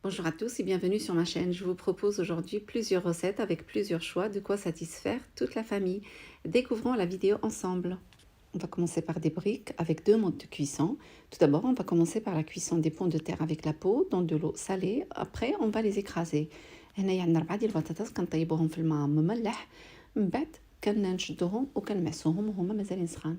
Bonjour à tous et bienvenue sur ma chaîne. Je vous propose aujourd'hui plusieurs recettes avec plusieurs choix de quoi satisfaire toute la famille. Découvrons la vidéo ensemble. On va commencer par des briques avec deux modes de cuisson. Tout d'abord, on va commencer par la cuisson des pommes de terre avec la peau dans de l'eau salée. Après, on va les écraser. هنايا عندنا 4 ديال البطاطس كنطيبوهم في الماء مملح. من بعد كنشدوهم وكنمعسوهم وهما مازالين سخان.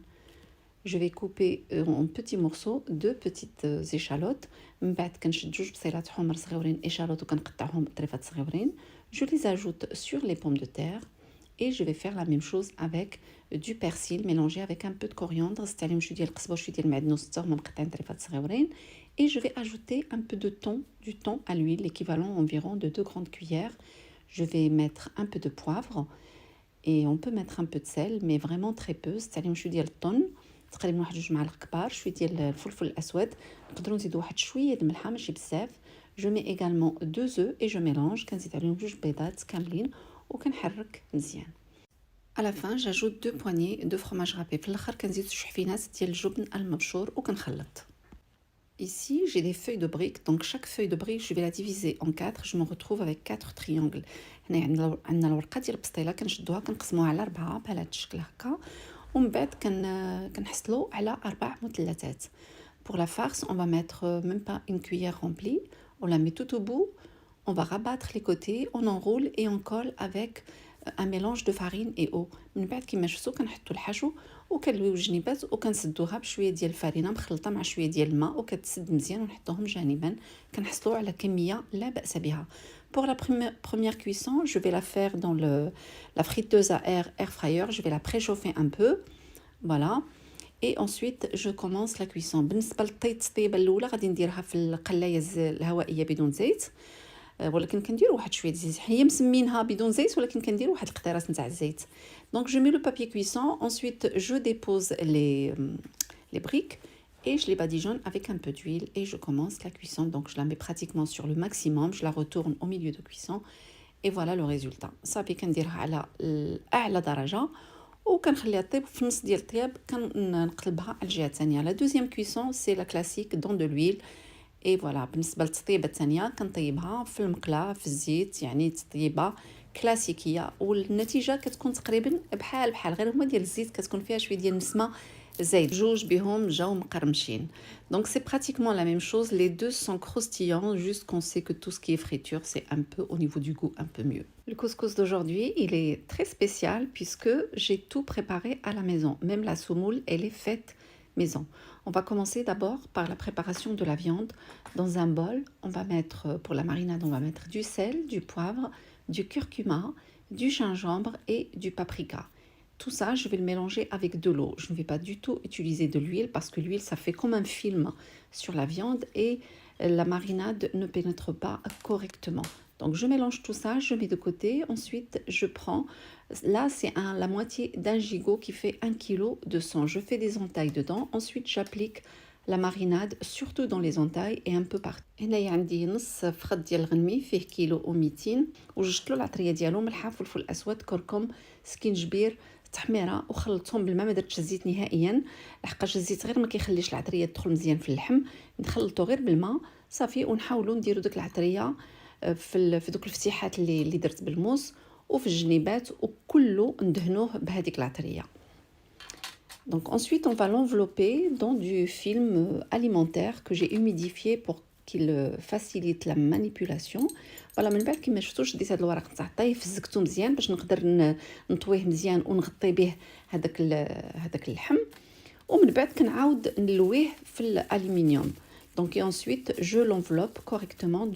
Je vais couper en petits morceaux deux petites échalotes. من بعد كنشد جوج بصيلات حمر صغيورين échalotes وكنقطعهم بطريفات صغيورين. Je les ajoute sur les pommes de terre et je vais faire la même chose avec du persil mélangé avec un peu de coriandre. زدت عليهم شويه ديال القزبه وشويه ديال المعدنوس حتى هما مقطعين طريفات صغيورين. Et je vais ajouter un peu de thon, du thon à l'huile, l'équivalent environ de 2 grandes cuillères. Je vais mettre un peu de poivre et on peut mettre un peu de sel mais vraiment très peu. زدت عليهم شويه ديال الطن تقريبا واحد 2 معالق كبار. شويه ديال الفلفل الاسود، نقدروا نزيدوا واحد شويه د الملحه ماشي بزاف. جو مي également 2 œufs et je mélange. كنزيد عليهم جوج بيضات كاملين وكنحرك مزيان. À la fin, j'ajoute 2 poignées de fromage râpé. في الاخر كنزيد شويه حفينات ديال الجبن المبشور وكنخلط. Ici, j'ai des feuilles de briques, donc chaque feuille de brique, je vais la diviser en 4. Je me retrouve avec 4 triangles. هنا عندنا الورقه ديال البسطيله كنشدوها كنقسموها على 4 بهذا الشكل هكا، ومن بعد كنحصلوا على 4 مثلثات. Pour la farce, on va mettre même pas une cuillère remplie. On la met tout au bout. On va rabattre les côtés, on enroule et on colle avec un mélange de farine et eau. من بعد كيما شفتوا كنحطوا الحشو وكنلويو الجنيبات وكنسدوها بشويه ديال الفرينه مخلطه مع شويه ديال الماء وكتسد مزيان ونحطوهم جانبا. كنحصلوا على كميه لا باس بها. Pour la première cuisson, je vais la faire dans la friteuse à air fryer. Je vais la préchauffer un peu. Voilà. Et ensuite, je commence la cuisson. بالنسبه للطيبه الاولى غادي نديرها في القلايه الهوائيه بدون زيت. ولكن كندير واحد شويه زيت. هي مسمينها بدون زيت ولكن كندير واحد القطيرات نتاع الزيت. Donc je mets le papier cuisson, ensuite je dépose les briques et je les badigeonne avec un peu d'huile et je commence la cuisson. Donc je la mets pratiquement sur le maximum, je la retourne au milieu de cuisson et voilà le résultat. صافي كنديرها على اعلى درجه وكنخليها طيب. في النص ديال الطياب كنقلبها على الجهه الثانيه. La deuxième cuisson c'est la classique dans de l'huile. اي فوالا. بالنسبه للتطيبه الثانيه كنطيبها في المقله في الزيت، يعني تطيبه كلاسيكيه والنتيجه كتكون تقريبا بحال غير هما ديال الزيت كتكون فيها شويه ديال النسمه زيت، جوج بهم جاو مقرمشين. Donc c'est pratiquement la même chose, les deux sont croustillants, juste qu'on sait que tout ce qui est friture c'est un peu au niveau du goût un peu mieux. Le couscous d'aujourd'hui il est très spécial puisque j'ai tout préparé à la maison, même la semoule elle est faite maison. On va commencer d'abord par la préparation de la viande. Dans un bol, on va mettre, pour la marinade, on va mettre du sel, du poivre, du curcuma, du gingembre et du paprika. Tout ça, je vais le mélanger avec de l'eau. Je ne vais pas du tout utiliser de l'huile parce que l'huile, ça fait comme un film sur la viande et la marinade ne pénètre pas correctement. Donc je mélange tout ça, je mets de côté. Ensuite, je prends, là c'est la moitié d'un gigot qui fait 1 kg de sang. Je fais des entailles dedans. Ensuite, j'applique la marinade surtout dans les entailles et un peu partout. هنايا عندي نص فخذ ديال الغنمي فيه كيلو و200 وجدتلو العطريه ديالو ملحه فلفل اسود كركم سكينجبير تحميره وخلطتهم بالماء. ما درتش الزيت نهائيا لحقاش الزيت غير ما كيخليش العطريه تدخل مزيان في اللحم. نخلطو غير بالماء صافي ونحاولوا نديروا ديك العطريه في دوك الفتيحات اللي درت بالموس وفي الجنيبات وكله ندهنوه بهذيك العطريه. Donc ensuite, on va l'envelopper dans du film alimentaire que j'ai humidifié pour qu'il facilite la manipulation. Voilà, من بعد كما شفتوا شديت هذا الورق تاع الطي فزقته مزيان باش نقدر نطويه مزيان ونغطي به هذاك اللحم. ومن بعد كنعاود نلويه في الالومنيوم. Donc et ensuite, je l'enveloppe correctement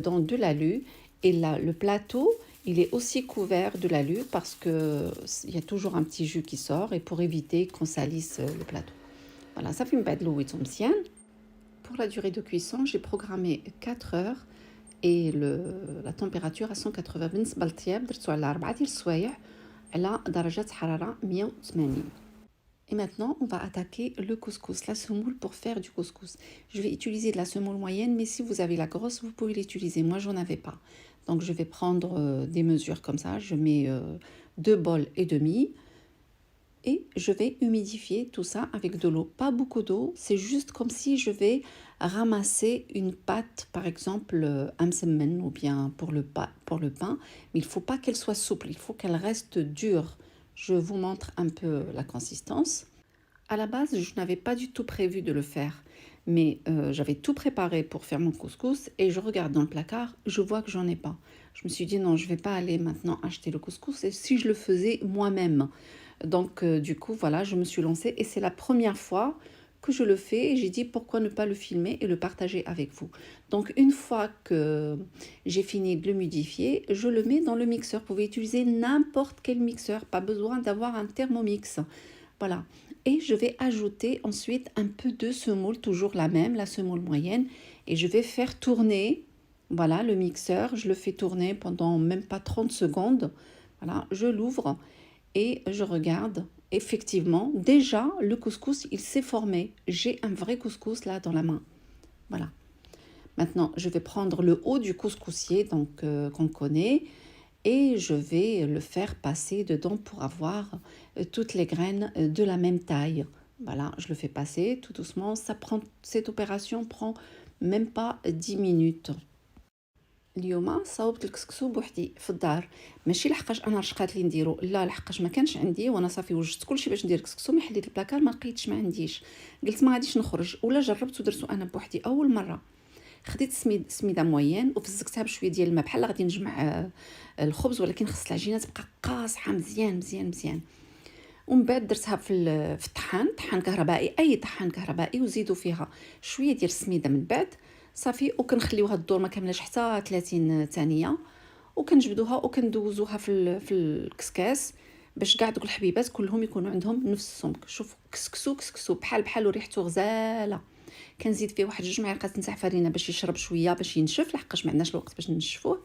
dans de l'alu et là le plateau il est aussi couvert de l'alu parce que il y a toujours un petit jus qui sort et pour éviter qu'on salisse le plateau. Voilà, ça fait une belle louiton مزيان. Pour la durée de cuisson, j'ai programmé 4 heures et la température à 180. بالنسبه للطياب درتو على 4 ديال السوايع على درجه حراره 180. Et maintenant, on va attaquer le couscous, la semoule pour faire du couscous. Je vais utiliser de la semoule moyenne, mais si vous avez la grosse, vous pouvez l'utiliser. Moi, j'en avais pas. Donc, je vais prendre des mesures comme ça. Je mets 2 bols et demi. Et je vais humidifier tout ça avec de l'eau. Pas beaucoup d'eau, c'est juste comme si je vais ramasser une pâte, par exemple un msemen ou bien pour le pain. Mais il ne faut pas qu'elle soit souple, il faut qu'elle reste dure. Je vous montre un peu la consistance. À la base, je n'avais pas du tout prévu de le faire. Mais j'avais tout préparé pour faire mon couscous et je regarde dans le placard, je vois que j'en ai pas. Je me suis dit non, je ne vais pas aller maintenant acheter le couscous et si je le faisais moi-même. Donc, du coup, voilà, je me suis lancée et c'est la première fois que je le fais et j'ai dit pourquoi ne pas le filmer et le partager avec vous. Donc, une fois que j'ai fini de le modifier, je le mets dans le mixeur. Vous pouvez utiliser n'importe quel mixeur, pas besoin d'avoir un Thermomix. Voilà. Et je vais ajouter ensuite un peu de semoule, toujours la même, la semoule moyenne. Et je vais faire tourner, voilà, le mixeur. Je le fais tourner pendant même pas 30 secondes. Voilà, je l'ouvre et je regarde. Effectivement, déjà, le couscous, il s'est formé. J'ai un vrai couscous là dans la main. Voilà. Maintenant, je vais prendre le haut du couscoussier donc qu'on connaît et je vais le faire passer dedans pour avoir toutes les graines de la même taille. Voilà, je le fais passer tout doucement. Cette opération prend même pas 10 minutes. اليوم صاوبت الكسكسو بوحدي في الدار ماشي لحقاش انا رشقات لي نديرو لا لحقاش ما كانش عندي وانا صافي وجدت كلشي باش ندير كسكسو ما حليت البلاكار ما لقيتش ما عنديش قلت ما غاديش نخرج ولا جربت ودرتو انا بوحدي اول مره خديت سميده موين وفزقتها بشويه ديال الماء بحال غادي نجمع الخبز ولكن خص العجينه تبقى قاصحه مزيان مزيان مزيان ومن بعد درتها في الطحان طحان كهربائي اي طحان كهربائي وزيدوا فيها شويه ديال السميده من بعد صافي وكنخليوها الدور ما كاملاش حتى 30 ثانيه وكنجبدوها وكندوزوها في الكسكاس باش كاع دوك الحبيبات كلهم يكونوا عندهم نفس السمك. شوف كسكسو بحال وريحته غزاله. كنزيد فيه واحد 2 معالق نتاع فرينه باش يشرب شويه باش ينشف لحقاش ما عندناش الوقت باش نشفوه.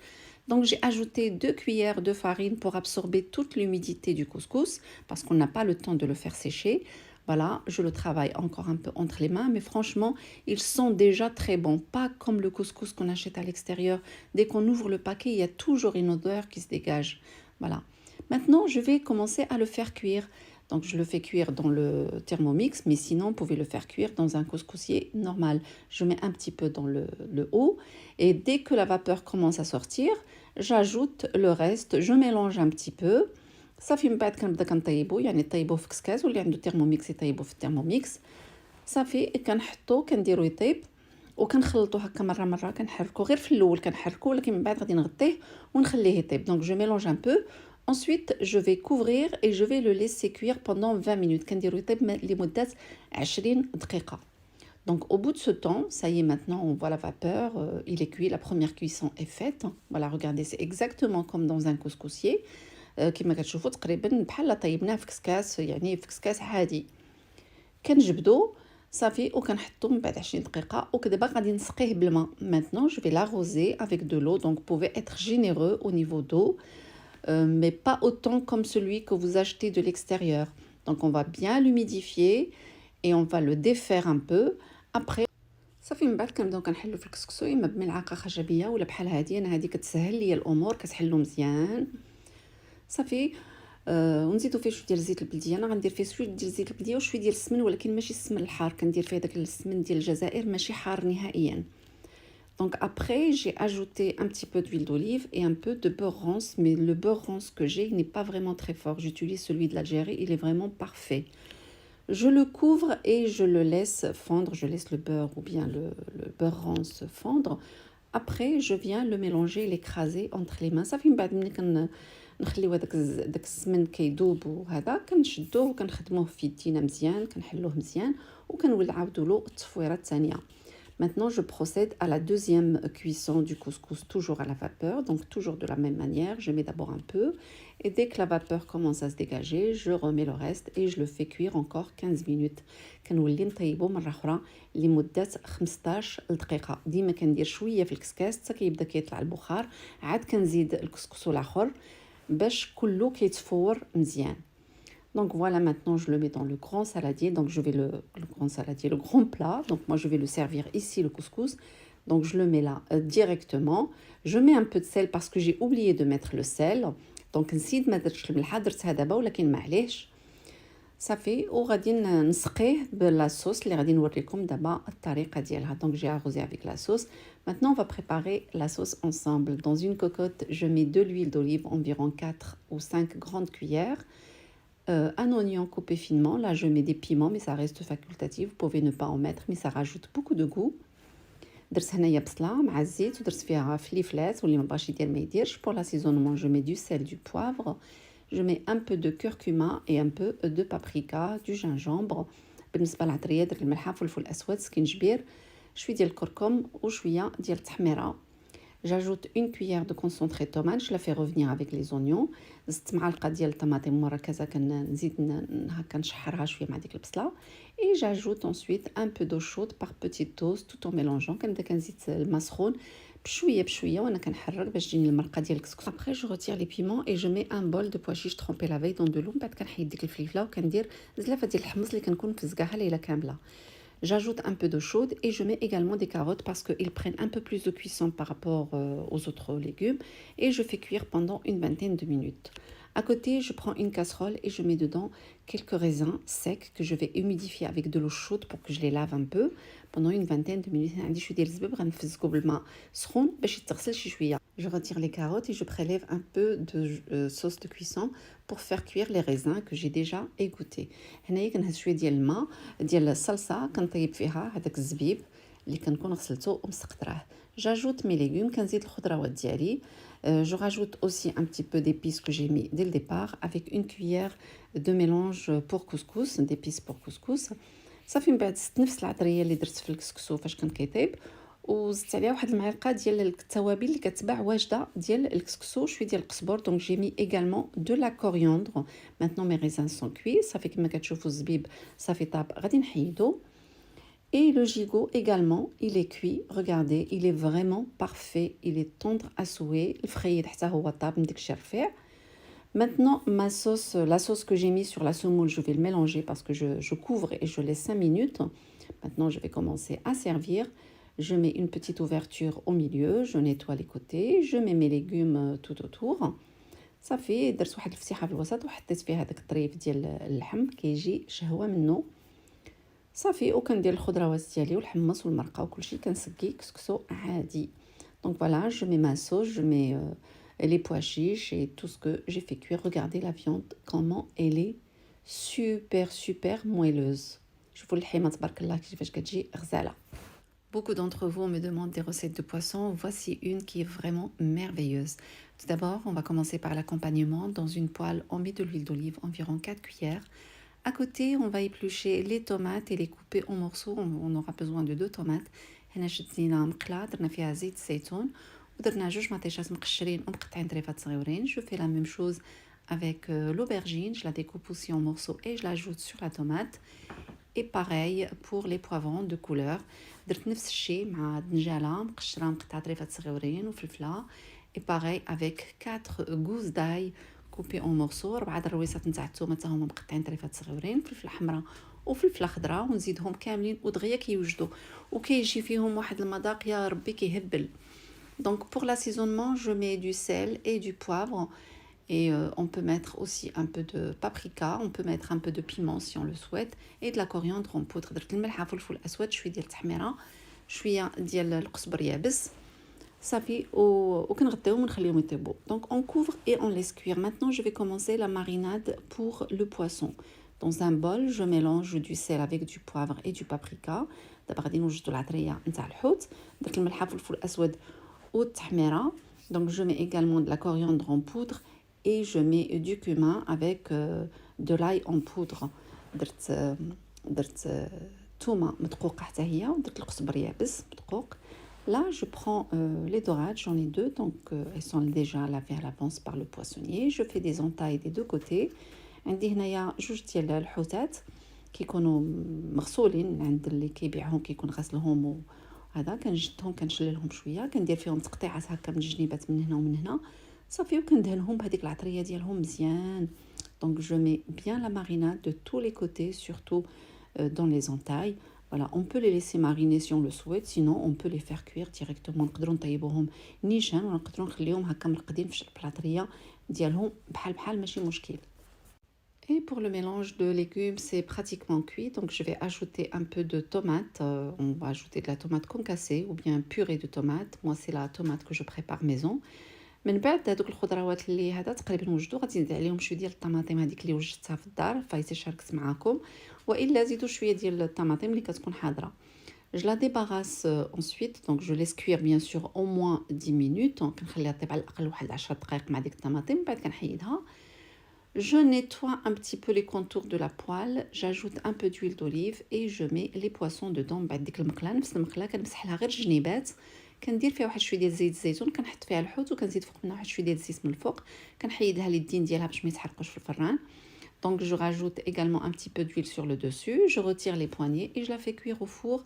Donc j'ai ajouté 2 cuillères de farine pour absorber toute l'humidité du couscous parce qu'on n'a pas le temps de le faire sécher. Voilà, je le travaille encore un peu entre les mains, mais franchement, ils sont déjà très bons. Pas comme le couscous qu'on achète à l'extérieur. Dès qu'on ouvre le paquet, il y a toujours une odeur qui se dégage. Voilà. Maintenant, je vais commencer à le faire cuire. Donc, je le fais cuire dans le Thermomix, mais sinon, vous pouvez le faire cuire dans un couscoussier normal. Je mets un petit peu dans le haut et dès que la vapeur commence à sortir, j'ajoute le reste, je mélange un petit peu. صافي من بعد كنبدا كنطيبو يعني طيبوه في كسكاس واللي عنده تيرموميكس يطيبوه في التيرموميكس صافي كنحطو كنديرو يطيب وكنخلطو هكا مره كنحركو غير في الاول كنحركو ولكن من بعد غادي نغطيه ونخليه يطيب دونك جو ميلونج ان بو ensuite je vais couvrir et je vais le laisser cuire pendant 20 minutes كنديرو يطيب لمده 20 دقيقه. Donc au bout de ce temps, ça y est maintenant, on voit la vapeur, il est cuit, la première cuisson est faite. Voilà, regardez, c'est exactement comme dans un couscoussier. كما كتشوفوا تقريبا بحال طيبناه في كسكاس يعني في كسكاس عادي كنجبدو صافي وكنحطو من بعد 20 دقيقه وكدابا غادي نسقيه بالماء. Maintenant je vais l'arroser avec de l'eau donc vous pouvez être généreux au niveau d'eau mais pas autant comme celui que vous achetez de l'extérieur. Donc on va bien l'humidifier et on va le défaire un peu. Après صافي من بعد كنبداو كنحلو في الكسكسو اما بملعقه خشبيه ولا بحال هادي انا هادي كتسهل ليا الامور كتحلو مزيان صافي ونزيدو فيه شويه ديال الزيت البلديه. انا غندير فيه شويه ديال الزيت البلديه وشويه ديال السمن ولكن ماشي السمن الحار كندير فيه داك السمن ديال الجزائر ماشي حار نهائيا. Donc après j'ai ajouté un petit peu d'huile d'olive et un peu de beurre rance mais le beurre rance que j'ai il n'est pas vraiment très fort. J'utilise celui de l'Algérie, il est vraiment parfait. Je le couvre et je le laisse fondre, je laisse le beurre ou bien le beurre rance fondre. Après je viens le mélanger, l'écraser entre les mains. صافي من بعد ملي نخليو داك السمن كيذوب وهذا كنشدوه وكنخدموه في يدينا مزيان كنحلوه مزيان وكنعاودوا له التصفيره الثانيه. Maintenant je procède à la deuxième cuisson du couscous toujours à la vapeur donc toujours de la même manière. Je mets d'abord un peu et dès que la vapeur commence à se dégager je remets le reste et je le fais cuire encore 15 minutes. كنولي نطيبو مره اخرى لمده 15 دقيقه. ديما كندير شويه في الكسكاس حتى كيبدا كيطلع البخار عاد كنزيد الكسكس الاخر باش كله كيتفور مزيان. Donc voilà, maintenant je le mets dans le grand saladier. Donc je vais le grand saladier, le grand plat. Donc moi je vais le servir ici le couscous. Donc je le mets là directement. Je mets un peu de sel parce que j'ai oublié de mettre le sel. Donc نسيت ما درتش الملحه درتها دابا ولكن معليش. صافي وغادي نسقيه بلا sauce اللي غادي نوريكم دابا الطريقة ديالها. Donc j'ai arrosé avec la sauce. Maintenant on va préparer la sauce ensemble. Dans une cocotte, je mets de l'huile d'olive, environ 4 ou 5 grandes cuillères. Un oignon coupé finement. Là je mets des piments mais ça reste facultatif. Vous pouvez ne pas en mettre mais ça rajoute beaucoup de goût. درت هنايا بصله مع الزيت ودرت فيها فليفلات واللي ما بغاش يدير ما يديرش. Pour l'assaisonnement, je mets du sel, du poivre. Je mets un peu de curcuma et un peu de paprika, du gingembre. بالنسبة للعطرية درت الملحة فلفل أسود سكينجبير شوية ديال الكركم وشوية ديال التحميرة. J'ajoute une cuillère de concentré de tomate, je la fais revenir avec les oignons. زدت معلقة ديال الطماطم مركزة كنزيد هكا نشحرها شوية مع ديك البصلة. Et j'ajoute ensuite un peu d'eau chaude par petites doses tout en mélangeant. كنبدا كنزيد الماء سخون بشويه بشويه وانا كنحرك باش تجيني المرقه ديال الكسكس. Après je retire les piments et je mets un bol de pois chiches trempés la veille dans de l'eau. بعد كنحيد ديك الفليفله وكندير زلافه ديال الحمص اللي كنكون مفزقاها ليله كامله. J'ajoute un peu d'eau chaude et je mets également des carottes parce qu'ils prennent un peu plus de cuisson par rapport aux autres légumes. Et je fais cuire pendant une vingtaine de minutes. À côté, je prends une casserole et je mets dedans quelques raisins secs que je vais humidifier avec de l'eau chaude pour que je les lave un peu pendant une vingtaine de minutes. عندي شويه ديال الزبيب غنفزكو بالماء سخون باش يتغسل شي شويه. Je retire les carottes et je prélève un peu de sauce de cuisson pour faire cuire les raisins que j'ai déjà égouttés. هنايا كنهز شويه ديال الماء ديال الصلصه كنطيب فيها هذاك الزبيب اللي كنكون غسلته ومسقطراه. J'ajoute mes légumes, كنزيد الخضروات ديالي. Je rajoute aussi un petit peu d'épices que j'ai mis dès le départ avec une cuillère de mélange pour couscous, d'épices pour couscous. صافي من بعد زدت نفس العطريه اللي درت في الكسكسو فاش كان كيطيب وزدت عليها واحد المعلقه ديال التوابل اللي كتباع واجده ديال الكسكسو شويه ديال القزبر. دونك جي مي également de la coriandre. Maintenant mes raisins sont cuits. صافي كما كتشوفوا الزبيب صافي طاب غادي نحيدو. Et le gigot également, il est cuit. Regardez, il est vraiment parfait. Il est tendre à souhait. الفخيد حتى هو طاب من ديك الشي رفيع. Maintenant, ma sauce, la sauce que j'ai mis sur la semoule, je vais le mélanger parce que je couvre et je laisse 5 minutes. Maintenant, je vais commencer à servir. Je mets une petite ouverture au milieu. Je nettoie les côtés. Je mets mes légumes tout autour. صافي درت واحد الفتيحة في الوسط وحطيت فيها هذاك الطريف ديال اللحم كيجي شهوة منه. صافي وكندير الخضروات ديالي والحمص والمرقه وكلشي كنسقي كسكسو عادي. Donc voilà, je mets ma sauce, je mets les pois chiches et tout ce que j'ai fait cuire. Regardez la viande, comment elle est super moelleuse. شوفوا اللحيمه تبارك الله كيفاش كتجي غزاله. Beaucoup d'entre vous me demandent des recettes de poisson. Voici une qui est vraiment merveilleuse. Tout d'abord, on va commencer par l'accompagnement. Dans une poêle, on met de l'huile d'olive, environ 4 cuillères. À côté, on va éplucher les tomates et les couper en morceaux. On aura besoin de 2 tomates. هنا شدينا مقله درنا فيها زيت الزيتون ودرنا 2 مطيشات مقشرين ومقطعين طريفات صغيورين. Je fais la même chose avec l'aubergine. Je la découpe aussi en morceaux et je l'ajoute sur la tomate. Et pareil pour les poivrons de couleur. درت نفس الشيء مع دنجاله مقشره مقطعه طريفات صغيورين وفلفله. Et pareil avec 4 gousses d'ail كوبي اون مورسو. 4 درويصات نتاع الثومه حتى هما مقطعين طريفات صغيورين. فلفله حمراء وفلفله خضراء ونزيدهم كاملين ودغيا كيوجدوا وكيجي فيهم واحد المذاق يا ربي كيهبل. Donc pour l'assaisonnement, je mets du sel et du poivre et on peut mettre aussi un peu de paprika, on peut mettre un peu de piment si on le souhaite et de la coriandre en poudre. درت الملح فلفل اسود شويه ديال التحميره شويه ديال القزبر يابس صافي وكنغطيوهم ونخليهم يطيبوا. Donc on couvre et on laisse cuire. Maintenant je vais commencer la marinade pour le poisson. Dans un bol, je mélange du sel avec du poivre et du paprika. دابا غادي نوجدوا العطريه نتاع الحوت. درت الملح فلفل اسود والتحميره. Donc je mets également de la coriandre en poudre et je mets du cumin avec de l'ail en poudre. درت تومه مدقوقه حتى هي ودرت القزبر يابس مدقوق. Là, je prends les dorades, j'en ai 2, donc elles sont déjà lavées à l'avance par le poissonnier. Je fais des entailles des 2 côtés. عندي هنايا 2 ديال الحوتات كيكونوا مغسولين عند اللي كيبيعهم كيكون غسلهم وهذا كنجدهم كنشللهم شويه كندير فيهم تقطيعات هكا من الجنيبات من هنا ومن هنا صافي وكندهنهم بهذيك العطريه ديالهم مزيان. Donc je mets bien la marinade de tous les côtés, surtout dans les entailles. Voilà, on peut les laisser mariner si on le souhaite, sinon on peut les faire cuire directement. نقدروا نطيبوهم نيشان ونقدروا نخليهم هكا مرقدين في العطريه ديالهم بحال ماشي مشكل. Et pour le mélange de légumes, c'est pratiquement cuit. Donc, je vais ajouter un peu de tomate. On va ajouter de la tomate concassée ou bien purée de tomate. Moi, c'est la tomate que je prépare maison. من بعد هذوك الخضروات اللي هذا تقريبا وجدوا غادي نزيد عليهم شويه ديال الطماطم هذيك اللي وجدتها في الدار فايتي شاركت معاكم والا زيدوا شويه ديال الطماطم اللي كتكون حاضره. Je la débarrasse ensuite, donc je laisse cuire bien sûr au moins 10 minutes. كنخليها طيب على الاقل واحد 10 دقائق مع ديك الطماطم بعد كنحيدها. Je nettoie un petit peu les contours de la poêle, j'ajoute un peu d'huile d'olive et je mets les poissons dedans. بعد ديك المقله نفس المقله كنمسح لها غير الجنيبات كندير فيها واحد شويه ديال زيت الزيتون كنحط فيها الحوت وكنزيد فوق منها واحد شويه ديال الزيت من الفوق كنحيدها اليدين ديالها باش ما يتحرقوش في الفران. Donc je rajoute également un petit peu d'huile sur le dessus, je retire les poignées et je la fais cuire au four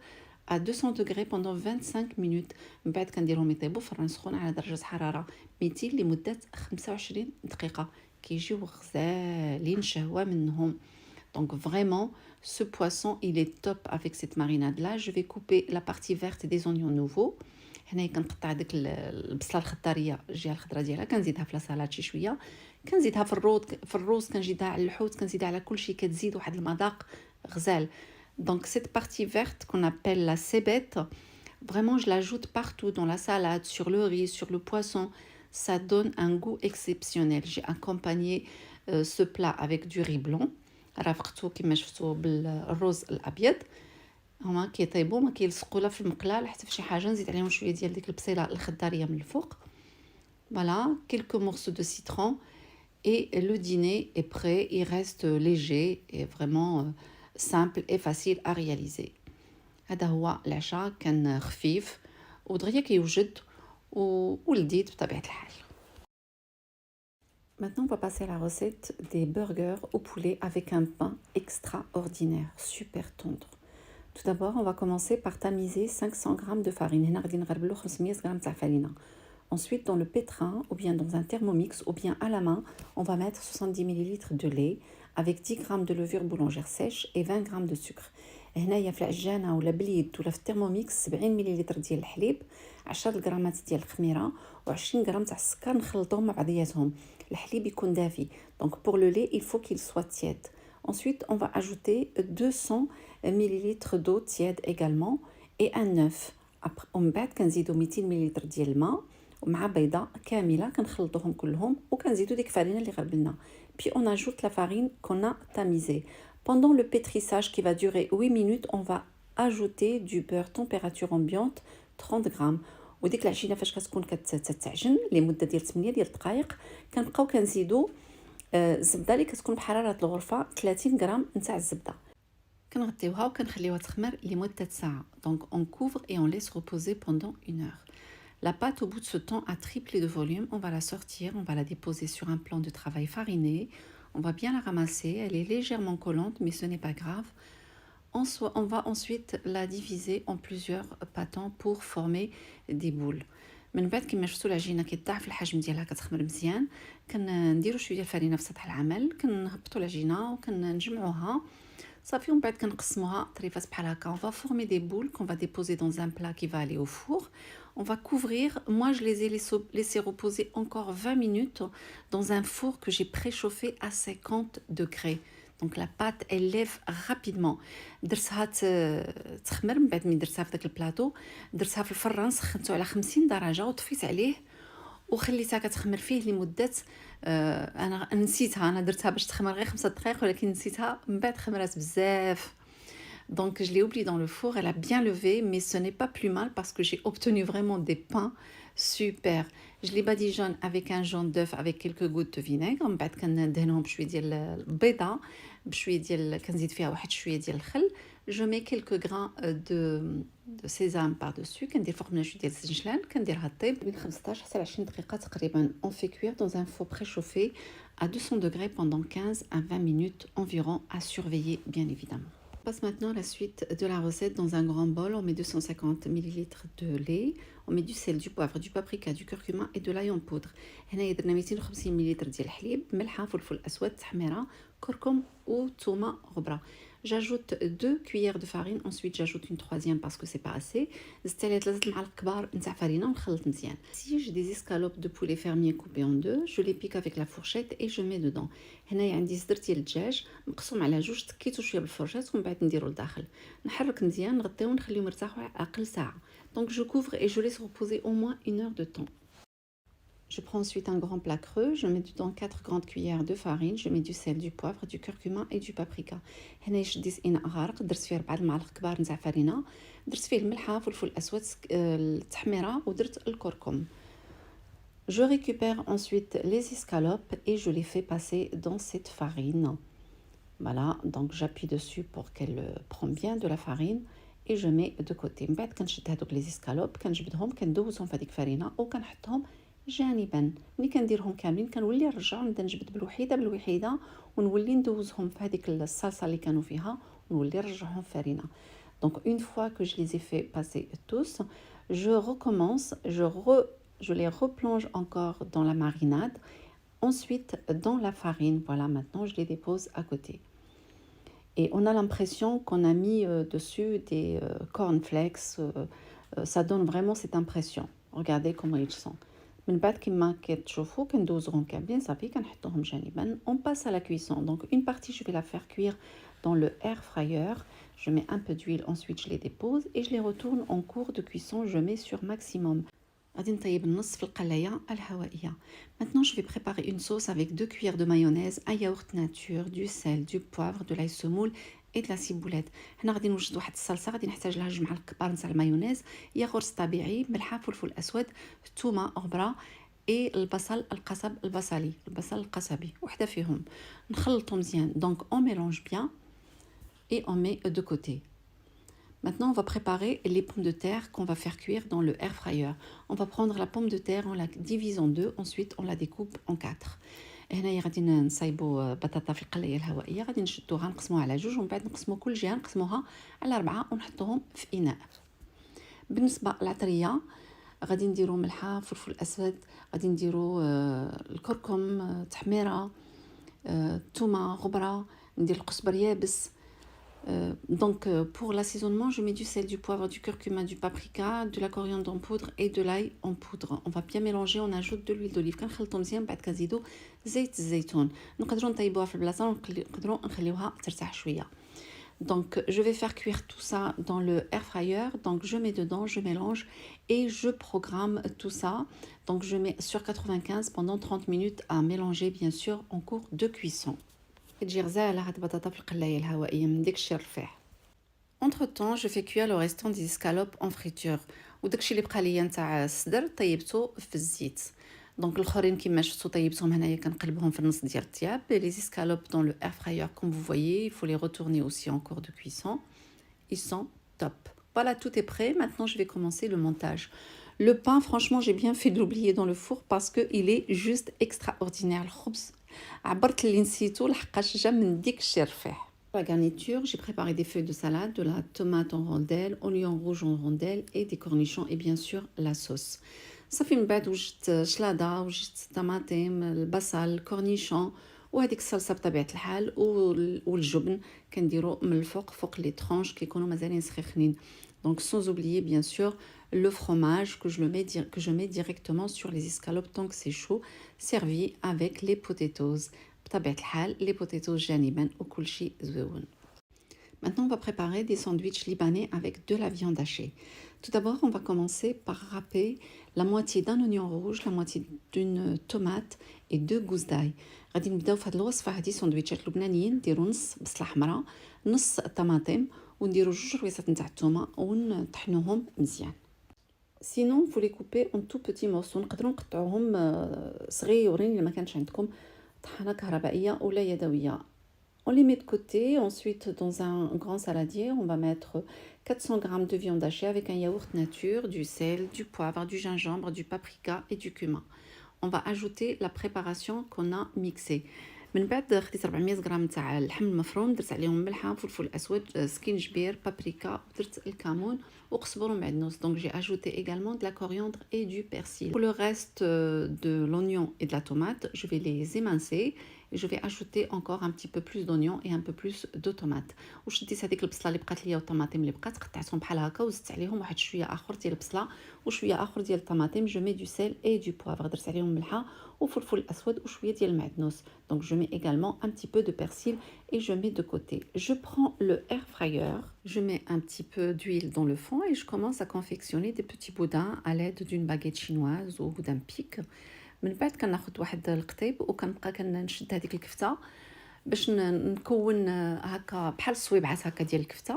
à 200 degrés pendant 25 minutes. من بعد كنديرهم يطيبوا في فران سخون على درجه حراره 200 لمده 25 دقيقه كيجيو غزالين شهوه منهم. Donc vraiment, ce poisson, il est top avec cette marinade-là. Je vais couper la partie verte des oignons nouveaux. هنايا كنقطع ديك البصله الخضاريه الجهه الخضراء ديالها كنزيدها في لاصالات شي شويه كنزيدها في الروز كنزيدها على الحوت كنزيدها على كل شيء كتزيد واحد المذاق غزال. Donc cette partie verte qu'on appelle la cébette, vraiment je l'ajoute partout dans la salade, sur le riz, sur le poisson. Ça donne un goût exceptionnel. J'ai accompagné ce plat avec du riz blanc. رافقته كما شفتوا بالرز الابيض. هما كيطيبوا ما كيلصقوا لا في المقله لا حتى في شي حاجه نزيد عليهم شويه ديال ديك البصيله الخضاريه من الفوق. Voilà, quelques morceaux de citron et le dîner est prêt. Il reste léger et vraiment simple et facile à réaliser. هذا هو العشاء كان خفيف ودغيا كيوجد ولذيذ بطبيعه الحال. Maintenant, on va passer à la recette des burgers au poulet avec un pain extraordinaire, super tendre. Tout d'abord, on va commencer par tamiser 500 g de farine. هنا غادي نغربلو 500 g تاع farine. Ensuite, dans le pétrin ou bien dans un thermomix ou bien à la main, on va mettre 70 ml de lait avec 10 g de levure boulangère sèche et 20 g de sucre. هنايا في العجانه ولا باليد ولا في الترموميكس 70 ملل ديال الحليب 10 غرامات ديال الخميره و20 غرام تاع السكر نخلطهم مع بعضياتهم. الحليب يكون دافي. Donc pour le lait, il faut qu'il soit tiède. Ensuite, on va ajouter 200 ml d'eau tiède également et un œuf. Après, ومن بعد كنزيدو 200 ملل ديال الماء ومع بيضه كامله كنخلطوهم كلهم وكنزيدو ديك الفارينه اللي غربلنا. Puis on ajoute la farine qu'on a tamisée. Pendant le pétrissage qui va durer 8 minutes, on va ajouter du beurre température ambiante 30 grammes. وديك العجينه فاش كتكون كتعجن لمده ديال 8 ديال الدقائق كنبقاو كنزيدو الزبده اللي كتكون بحراره الغرفه 30 غرام نتاع الزبده كنغطيوها وكنخليوها تخمر لمده ساعه. Donc on couvre et on laisse reposer pendant 1 heure. La pâte au bout de ce temps a triplé de volume. On va la sortir, on va la déposer sur un plan de travail fariné. On va bien la ramasser, elle est légèrement collante mais ce n'est pas grave. On va ensuite la diviser en plusieurs pâtons pour former des boules. من بعد كما شفتوا العجينه كيضاعف الحجم ديالها كتخمر مزيان كنديروا شويه الفرينه في سطح العمل كنهبطوا العجينه وكنجمعوها صافي ومن بعد كنقسموها طريفات بحال هكا. On va former des boules qu'on va déposer dans un plat qui va aller au four. On va couvrir. Moi je les ai laissés reposer encore 20 minutes dans un four que j'ai préchauffé à 50 degrés. Donc la pâte elle lève rapidement. درتها تخمر من بعد من درتها في داك البلاطو درتها في الفران سخنته على 50 درجه وطفيت عليه وخليتها كتخمر فيه لمده انا نسيتها انا درتها باش تخمر غير 5 دقائق ولكن نسيتها من بعد خمرات بزاف. Donc je l'ai oublié dans le four, elle a bien levé mais ce n'est pas plus mal parce que j'ai obtenu vraiment des pains super. Je les badigeonne avec un jaune d'œuf avec quelques gouttes de vinaigre. من بعد كندهنهم بشويه ديال البيضه بشويه ديال كنزيد فيها واحد شويه ديال الخل. Je mets quelques grains de sésame par-dessus. كندير فوق منها شويه ديال الزنجلان كنديرها طيب من 15 حتى 20 دقيقه تقريبا. On fait cuire dans un four préchauffé à 200 degrés pendant 15 à 20 minutes environ à surveiller bien évidemment. On passe maintenant à la suite de la recette. Dans un grand bol, on met 250 ml de lait, on met du sel, du poivre, du paprika, du curcuma et de l'ail en poudre. هنا درنا 250 ml ديال الحليب، ملحه، فلفل اسود، تحميره، كركم وثومه غبره. j'ajoute 2 cuillères de farine. Ensuite, j'ajoute une troisième parce que c'est pas assez. زدت عليها 3 معالق كبار نتاع farine ونخلط مزيان. Si j'ai des escalopes de poulet fermier coupées en deux, je les pique avec la fourchette et je mets dedans. هنايا عندي صدر ديال الدجاج مقسوم على جوج، تكيتو شويه بالفرشات ومن بعد نديرو لداخل. نحرك مزيان، نغطيو ونخليهم يرتاحوا اقل ساعه. Donc je couvre et je laisse reposer au moins 1 heure de temps. Je prends ensuite un grand plat creux, je mets dedans 4 grandes cuillères de farine, je mais du sel, du poivre, du curcuma et du paprika. هنا شديت إناء غارق، درت فيه 4 المعالق كبار نتاع فرينة، درت فيه الملحة، فلفل أسود، التحميرة ودرت الكركم. Je récupère ensuite les escalopes et je les fais passer dans cette farine. Voilà, donc j'appuie dessus pour qu'elle prenne bien de la farine et je mets de côté. من بعد كنشد هذوك les escalopes كنجبدهم كندوزهم في هذيك الفرينة وكنحطهم جانبا. ملي كنديرهم كاملين كنولي نرجع ونبدا نجبد بالوحيده بالوحيده ونولي ندوزهم في هذيك الصلصه اللي كانوا فيها ونولي نرجعهم في فرينه. Donc une fois que je les ai fait passer tous, je recommence, je les replonge encore dans la marinade, ensuite dans la farine. Voilà, maintenant je les dépose à côté. Et on a l'impression qu'on a mis dessus des cornflakes, ça donne vraiment cette impression. Regardez comment ils sont. من بعد كما كتشوفوا كندوزهم كاملين صافي كنحطوهم جانبا. On passe à la cuisson. Donc une partie je vais la faire cuire dans le air fryer. Je mets un peu d'huile, ensuite je les dépose et je les retourne en cours de cuisson. Je mets sur maximum. غادي نطيب النص في القلايه الهوائيه. Maintenant je vais préparer une sauce avec 2 cuillères de mayonnaise, un yaourt nature, du sel, du poivre, de l'ail semoule et de la ciboulette. هنا غادي نوجد واحد الصلصه غادي نحتاج لها 2 معالق كبار نتاع المايونيز، ياغورت طبيعي، ملحه، فلفل اسود، ثومه، غبره et البصل البصل القصبي وحده فيهم. نخلطو مزيان. Donc on mélange bien et on met de côté. Maintenant, on va préparer les pommes de terre qu'on va faire cuire dans le air fryer. On va prendre la pomme de terre, on la divise en deux, ensuite on la découpe en 4. هنايا غادي نصايبوا بطاطا في القلايه الهوائيه، غادي نشدوها نقسموها على جوج ومن بعد نقسموا كل جهه نقسموها على 4 ونحطوهم في اناء. بالنسبه للعطريه غادي نديرو ملحه، فلفل اسود، غادي نديرو الكركم، تحميره، ثومه، غبره، ندير القزبر يابس. Donc pour l'assaisonnement, je mets du sel, du poivre, du curcuma, du paprika, de la coriandre en poudre et de l'ail en poudre. On va bien mélanger, on ajoute de l'huile d'olive. كنخلطو مزيان بعد كنزيدو زيت الزيتون. نقدروا نطيبوها في البلاصه ونقدروا نخليوها ترتاح شويه. Donc je vais faire cuire tout ça dans le air fryer. Donc je mets dedans, je mélange et je programme tout ça. Donc je mets sur 95 pendant 30 minutes à mélanger bien sûr en cours de cuisson. تجي غزاله هاد البطاطا في القلايه الهوائيه من داكشي الرفيع. Entre temps, je fais cuire le restant des escalopes en friture. وداكشي اللي بقى ليا نتاع الصدر طيبته في الزيت. دونك الاخرين كما شفتوا طيبتهم هنايا كنقلبهم في النص ديال الطياب. Les escalopes dans le air fryer comme vous voyez, il faut les retourner aussi en cours de cuisson. Ils sont top. Voilà, tout est prêt. Maintenant, je vais commencer le montage. Le pain, franchement, j'ai bien fait de l'oublier dans le four parce que il est juste extraordinaire. الخبز عبرت اللي نسيتو لحقاش جا من ديك الشي رفيع. La garniture, j'ai préparé des feuilles de salade, de la tomate en rondelles, oignons rouges en rondelles et des cornichons et bien sûr la sauce. صافي من بعد وجدت شلاضه، وجدت طماطم، البصل، الكورنيشون وهذيك الصلصه بطبيعه الحال والجبن كنديرو من الفوق فوق لي ترونش كيكونوا مازالين سخيخنين. Donc sans oublier bien sûr le fromage que je mets directement sur les escalopes tant que c'est chaud, servi avec les potatoes. بطبيعة الحال les potatoes جانبا وكل شيء زوين. Maintenant, on va préparer des sandwichs libanais avec de la viande hachée. Tout d'abord, on va commencer par râper la moitié d'un oignon rouge, la moitié d'une tomate et 2 gousses d'ail. غادي نبداو في هذه الوصفة هذه سندويتشات لبنانيين. نديرو نص بصلة حمراء، نص طماطم، ونديرو 2 رويصات نتاع الثومة ونطحنوهم مزيان. Sinon, vous les coupez en tout petits morceaux. نقدروا نقطعوهم صغيورين إلا ما كانش عندكم طحنة كهربائية ولا يدوية. On les met de côté. Ensuite, dans un grand saladier, on va mettre 400 g de viande hachée avec un yaourt nature, du sel, du poivre, du gingembre, du paprika et du cumin. On va ajouter la préparation qu'on a mixée. من بعد خديت 400 غرام تاع اللحم المفروم، درت عليهم ملحه، فلفل اسود، سكينجبير، بابريكا، ودرت الكمون وقزبر ومعدنوس. Donc j'ai ajouté également de la coriandre et du persil. Pour le reste de l'oignon et de la tomate, je vais les émincer et je vais ajouter encore un petit peu plus d'oignons et un peu plus de tomates. وشديت هذيك البصله اللي بقات ليا والطماطم اللي بقات قطعتهم بحال هكا وزدت عليهم واحد شويه اخر ديال البصله وشويه اخر ديال الطماطم. جو مي دو سيل اي دو بوافر، درت عليهم ملحه وفلفل اسود وشويه ديال المعدنوس. دونك جو مي également un petit peu de persil et je mets de côté. Je prends le air fryer, je mets un petit peu d'huile dans le fond et je commence à confectionner des petits boudins à l'aide d'une baguette chinoise ou d'un pic. من بعد كناخذ واحد القطيب وكنبقى كنشد هذيك الكفته باش نكون هكا بحال الصويبعات هكا ديال الكفته.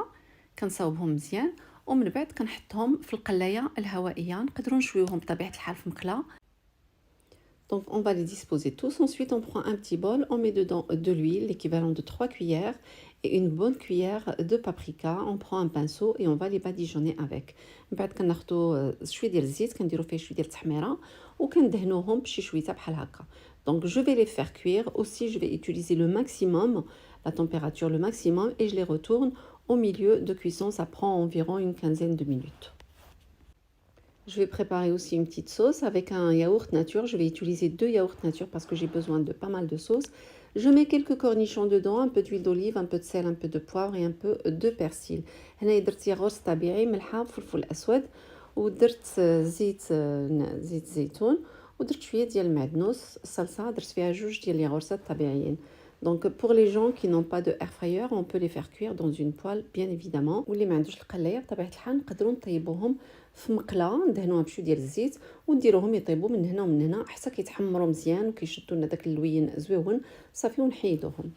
كنصاوبهم مزيان ومن بعد كنحطهم في القلايه الهوائيه. نقدروا نشويوهم بطبيعه الحال في مقله. Donc on va les disposer tous. Ensuite on prend un petit bol, on met dedans de l'huile, l'équivalent de 3 cuillères et une bonne cuillère de paprika. On prend un pinceau et on va les badigeonner avec. من بعد كناخذوا شويه ديال الزيت كنديروا فيه شويه ديال التحميره وكندهنوهم بشي شويته بحال هكا. Donc je vais les faire cuire. Aussi je vais utiliser le maximum, la température le maximum, et je les retourne au milieu de cuisson. Ça prend environ une quinzaine de minutes. Je vais préparer aussi une petite sauce avec un yaourt nature. Je vais utiliser 2 yaourts nature parce que j'ai besoin de pas mal de sauce. Je mets quelques cornichons dedans, un peu d'huile d'olive, un peu de sel, un peu de poivre et un peu de persil. هنا درت ياغورت طبيعي ملحه وفلفل اسود ودرت زيت زيتون ودرت شويه ديال المعدنوس. الصلصه درت فيها 2 ديال الياغورتات طبيعيين. Donc pour les gens qui n'ont pas de air fryer, on peut les faire cuire dans une poêle bien évidemment. واللي ما عندوش القلايه بطبيعه الحال نقدروا نطيبوهم في مقله ندهنوها بشويه ديال الزيت ونديروهم يطيبوا من هنا ومن هنا حتى كيتحمروا مزيان وكيشدوا لنا داك اللوين زويون صافي ونحيدوهم.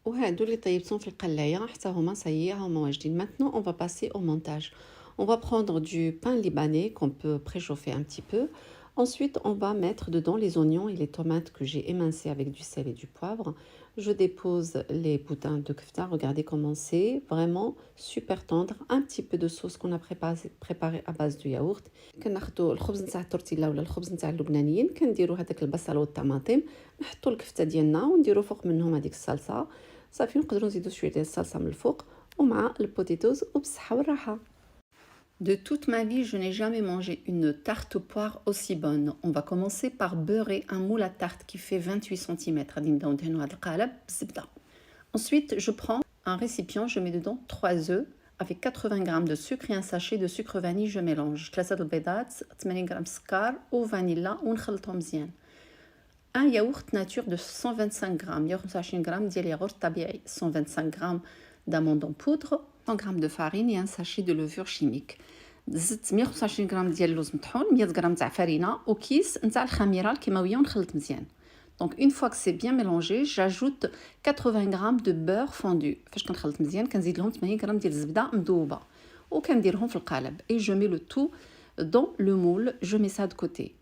وهادو اللي طيبتهم في القلايه حتى هما صايي هما واجدين. Maintenant on va passer au montage. On va prendre du pain libanais qu'on peut préchauffer un petit peu. Ensuite, on va mettre dedans les oignons et les tomates que j'ai émincés avec du sel et du poivre. Je dépose les boudins de kefta. Regardez comment c'est, vraiment super tendre. Un petit peu de sauce qu'on a préparé à base de yaourt. كناخدو الخبز نتاع التورتيلا ولا الخبز نتاع اللبنانيين كنديروا هذاك البصل والطماطم نحطوا الكفته ديالنا ونديروا فوق منهم هذيك الصلصه صافي. نقدروا نزيدوا شويه ديال الصلصه من الفوق ومع البوتيتوز وبالصحه والراحه. De toute ma vie, je n'ai jamais mangé une tarte aux poires aussi bonne. On va commencer par beurrer un moule à tarte qui fait 28 cm. Ensuite, je prends un récipient, je mets dedans 3 œufs avec 80 g de sucre et un sachet de sucre vanille. Je mélange 3 البيضات 80 g سكر وفانيلا ونخلطهم مزيان. Un yaourt nature de 125 g, 125 g ديال yaourt طبيعي, 125 g d'amandes en poudre, 100 g de farine et un sachet de levure chimique. زدت 125 غرام ديال اللوز مطحون, 100 غرام تاع فرينه وكيس نتاع الخميره الكيماويه ونخلط مزيان. Donc une fois que c'est bien mélangé, j'ajoute 80 g de beurre fondu. فاش كنخلط مزيان كنزيد لهم 80 غرام ديال الزبده مذوبه وكنديرهم في القالب. Et je mets le tout dans le moule, je mets ça de côté.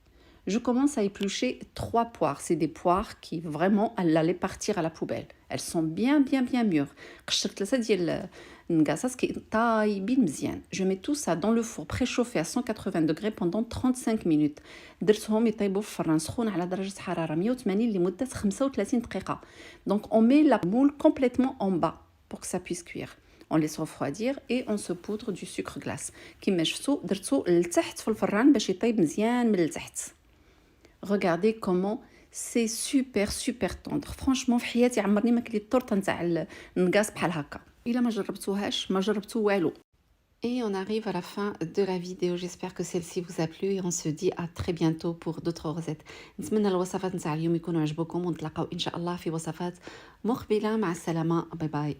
Je commence à éplucher 3 poires. C'est des poires qui vraiment allaient partir à la poubelle. Elles sont bien mûres. قشرت 3 ديال النقاصات طايبين مزيان. Je mets tout ça dans le four préchauffé à 180 degrés pendant 35 minutes. درتهم يطيبوا في الفران سخون على درجة حرارة 180 لمدة 35 دقيقة. Donc on met la moule complètement en bas pour que ça puisse cuire. On laisse refroidir et on se poudre du sucre glace. كما شفتوا درتو لتحت في الفران باش يطيب مزيان من التحت. Regardez comment c'est super tendre. Franchement في حياتي عمرني ما كليت طورطه نتاع النقاص بحال هكا. الا ما جربتوهاش ما جربتو والو. Et on arrive à la fin de la vidéo. J'espère que celle-ci vous a plu et on se dit à très bientôt pour d'autres recettes. نتمنى الوصفات نتاع اليوم يكونوا عجبوكم ونتلاقاو ان شاء الله في وصفات مقبله. مع السلامه. باي باي.